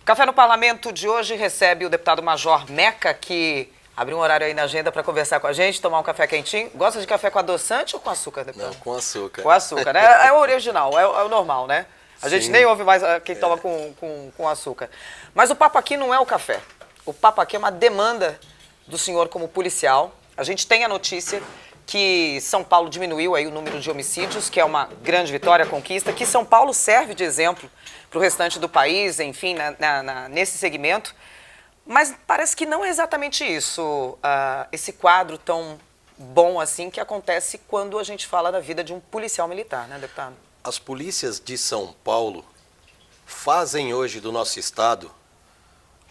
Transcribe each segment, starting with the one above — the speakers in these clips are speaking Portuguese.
Café no Parlamento de hoje recebe o deputado Major Meca, que abriu um horário aí na agenda para conversar com a gente, tomar um café quentinho. Gosta de café com adoçante ou com açúcar, deputado? Não, com açúcar. Com açúcar, né? É o original, é o normal, né? A gente Sim. nem ouve mais quem toma com açúcar. Mas o papo aqui não é o café. O papo aqui é uma demanda do senhor como policial. A gente tem a notícia que São Paulo diminuiu aí o número de homicídios, que é uma grande vitória, conquista, que São Paulo serve de exemplo para o restante do país, enfim, nesse segmento. Mas parece que não é exatamente isso, esse quadro tão bom assim que acontece quando a gente fala da vida de um policial militar, né, deputado? As polícias de São Paulo fazem hoje do nosso estado,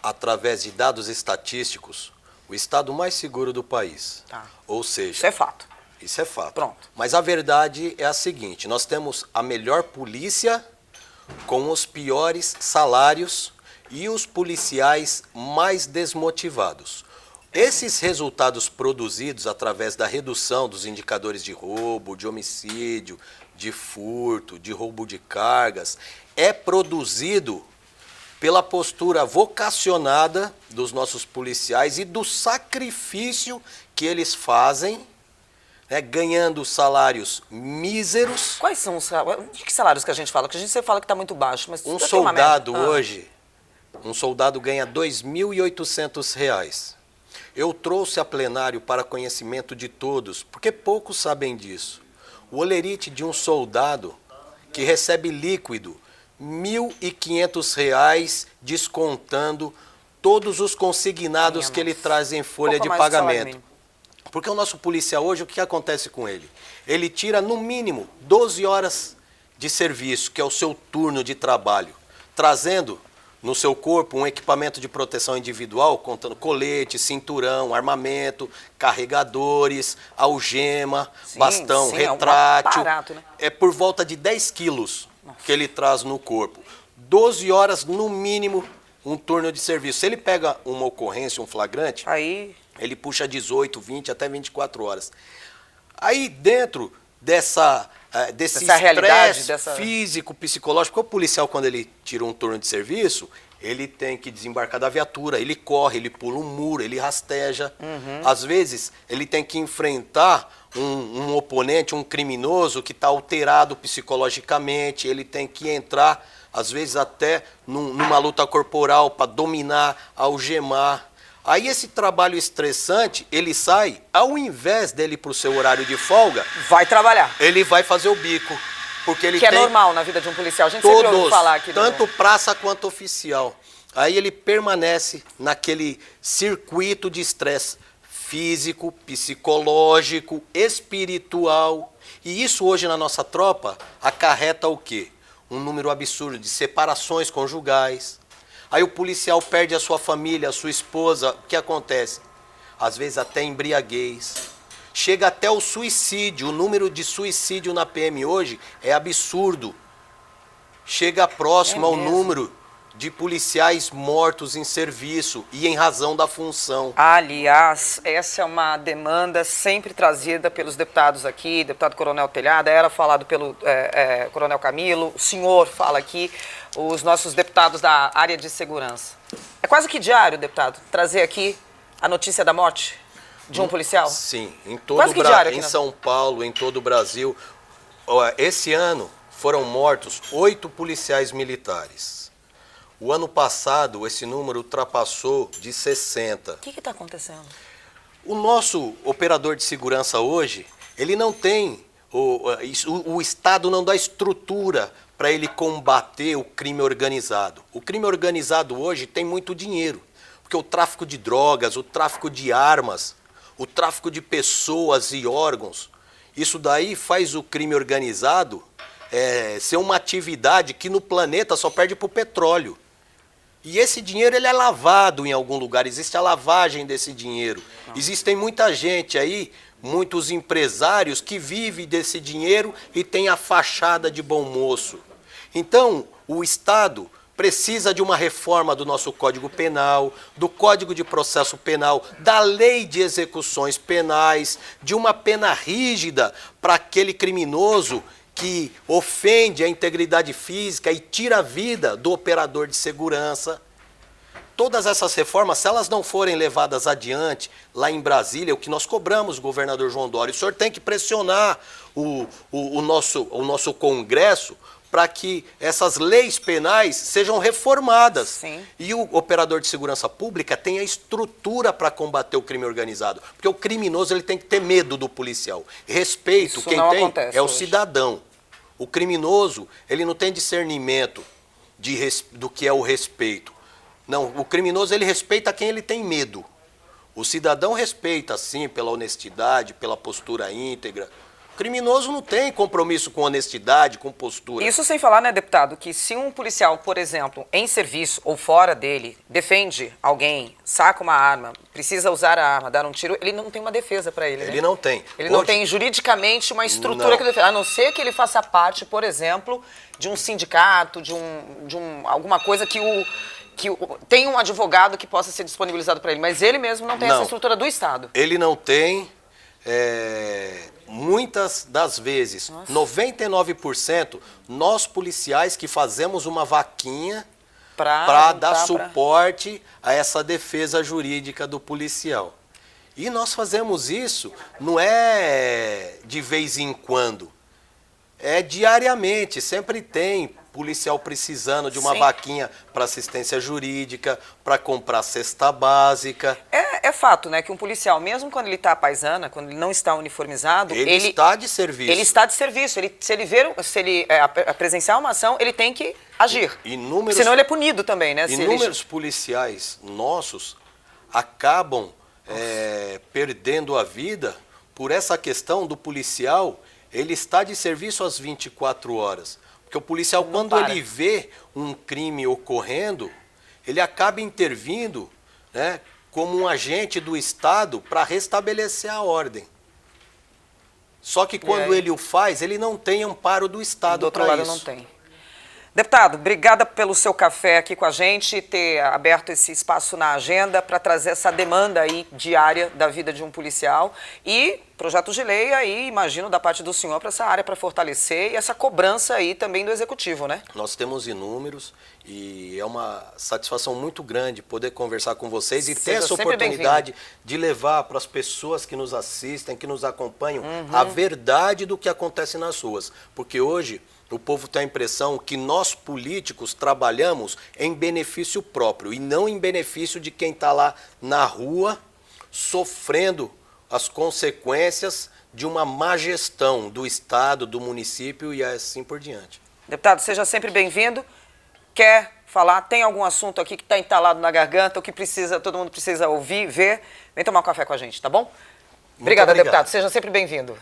através de dados estatísticos, o estado mais seguro do país. Tá. Ou seja... Isso é fato. Isso é fato. Pronto. Mas a verdade é a seguinte, nós temos a melhor polícia com os piores salários e os policiais mais desmotivados. Esses resultados produzidos através da redução dos indicadores de roubo, de homicídio, de furto, de roubo de cargas, é produzido pela postura vocacionada dos nossos policiais e do sacrifício que eles fazem, né, ganhando salários míseros. Quais são os salários? De que salários que a gente fala? Porque a gente sempre fala que está muito baixo, mas Um já tem uma soldado média. hoje, um soldado ganha R$ 2.800. Eu trouxe a plenário para conhecimento de todos, porque poucos sabem disso. O olerite de um soldado que recebe líquido R$ 1.500, descontando todos os consignados que ele traz em folha de pagamento. Porque o nosso policial hoje, o que acontece com ele? Ele tira no mínimo 12 horas de serviço, que é o seu turno de trabalho, trazendo no seu corpo um equipamento de proteção individual, contando colete, cinturão, armamento, carregadores, algema, bastão, retrátil. É um aparato, né? É por volta de 10 quilos que ele traz no corpo. 12 horas no mínimo um turno de serviço. Se ele pega uma ocorrência, um flagrante, Aí... ele puxa 18, 20, até 24 horas. Aí dentro desse estresse físico, psicológico, porque o policial, quando ele tira um turno de serviço, ele tem que desembarcar da viatura, ele corre, ele pula um muro, ele rasteja. Às vezes, ele tem que enfrentar um oponente, um criminoso que está alterado psicologicamente, ele tem que entrar, às vezes, até numa luta corporal para dominar, algemar. Aí esse trabalho estressante, ele sai, ao invés dele ir para o seu horário de folga... Vai trabalhar. Ele vai fazer o bico. Porque ele que tem é normal na vida de um policial. A gente sempre ouve falar aqui. Tanto praça quanto oficial. Aí ele permanece naquele circuito de estresse físico, psicológico, espiritual. E isso hoje na nossa tropa acarreta o quê? Um número absurdo de separações conjugais. Aí o policial perde a sua família, a sua esposa. O que acontece? Às vezes até embriaguez. Chega até o suicídio. O número de suicídio na PM hoje é absurdo. Chega próximo ao número de policiais mortos em serviço e em razão da função. Aliás, essa é uma demanda sempre trazida pelos deputados aqui, deputado Coronel Telhada, era falado pelo Coronel Camilo, o senhor fala aqui, os nossos deputados da área de segurança. É quase que diário, deputado, trazer aqui a notícia da morte de um policial? Sim, em todo o Brasil, em São Paulo, em todo o Brasil. Esse ano foram mortos 8 policiais militares. O ano passado, esse número ultrapassou de 60. O que está acontecendo? O nosso operador de segurança hoje, ele não tem, o Estado não dá estrutura para ele combater o crime organizado. O crime organizado hoje tem muito dinheiro, porque o tráfico de drogas, o tráfico de armas, o tráfico de pessoas e órgãos, isso daí faz o crime organizado ser uma atividade que no planeta só perde para o petróleo. E esse dinheiro ele é lavado em algum lugar, existe a lavagem desse dinheiro. Existem muita gente aí, muitos empresários que vivem desse dinheiro e tem a fachada de bom moço. Então, o Estado precisa de uma reforma do nosso Código Penal, do Código de Processo Penal, da Lei de Execuções Penais, de uma pena rígida para aquele criminoso que ofende a integridade física e tira a vida do operador de segurança. todas essas reformas, se elas não forem levadas adiante lá em Brasília, o que nós cobramos, governador João Dória, o senhor tem que pressionar o nosso Congresso para que essas leis penais sejam reformadas. Sim. E o operador de segurança pública tem a estrutura para combater o crime organizado. Porque o criminoso ele tem que ter medo do policial. Respeito, Isso quem não tem acontece é o hoje. cidadão. O criminoso, ele não tem discernimento do que é o respeito. Não, o criminoso ele respeita quem ele tem medo. O cidadão respeita, sim, pela honestidade, pela postura íntegra. O criminoso não tem compromisso com honestidade, com postura. Isso sem falar, né, deputado, que se um policial, por exemplo, em serviço ou fora dele, defende alguém, saca uma arma, precisa usar a arma, dar um tiro, ele não tem uma defesa para ele, né? Ele não tem. Ele não tem juridicamente uma estrutura Não. que defenda, a não ser que ele faça parte, por exemplo, de um sindicato, alguma coisa que tem um advogado que possa ser disponibilizado para ele, mas ele mesmo não tem essa estrutura do Estado. Ele não tem, muitas das vezes, 99%, nós policiais que fazemos uma vaquinha para dar suporte a essa defesa jurídica do policial. E nós fazemos isso, não é de vez em quando, é diariamente, sempre tem policial precisando de uma Sim. vaquinha para assistência jurídica, para comprar cesta básica. É fato, né, que um policial, mesmo quando ele está à paisana, quando ele não está uniformizado, Ele está de serviço. Ele está de serviço. Se ele presenciar uma ação, ele tem que agir. Senão ele é punido também, né? Inúmeros policiais nossos acabam perdendo a vida por essa questão do policial, ele está de serviço às 24 horas. Porque o policial, quando ele vê um crime ocorrendo, ele acaba intervindo, né, como um agente do Estado para restabelecer a ordem. Só que quando ele o faz, ele não tem amparo do Estado para isso. Do outro lado não tem. Deputado, obrigada pelo seu café aqui com a gente, ter aberto esse espaço na agenda para trazer essa demanda aí diária da vida de um policial e projetos de lei aí, imagino, da parte do senhor para essa área, para fortalecer e essa cobrança aí também do Executivo, né? Nós temos inúmeros e é uma satisfação muito grande poder conversar com vocês e ter essa oportunidade de levar para as pessoas que nos assistem, que nos acompanham, a verdade do que acontece nas ruas. Porque hoje o povo tem a impressão que nós políticos trabalhamos em benefício próprio e não em benefício de quem está lá na rua sofrendo as consequências de uma má gestão do Estado, do município e assim por diante. Deputado, seja sempre bem-vindo. Quer falar? Tem algum assunto aqui que está entalado na garganta, o que todo mundo precisa ouvir, ver? Vem tomar um café com a gente, tá bom? Obrigada, deputado. Seja sempre bem-vindo.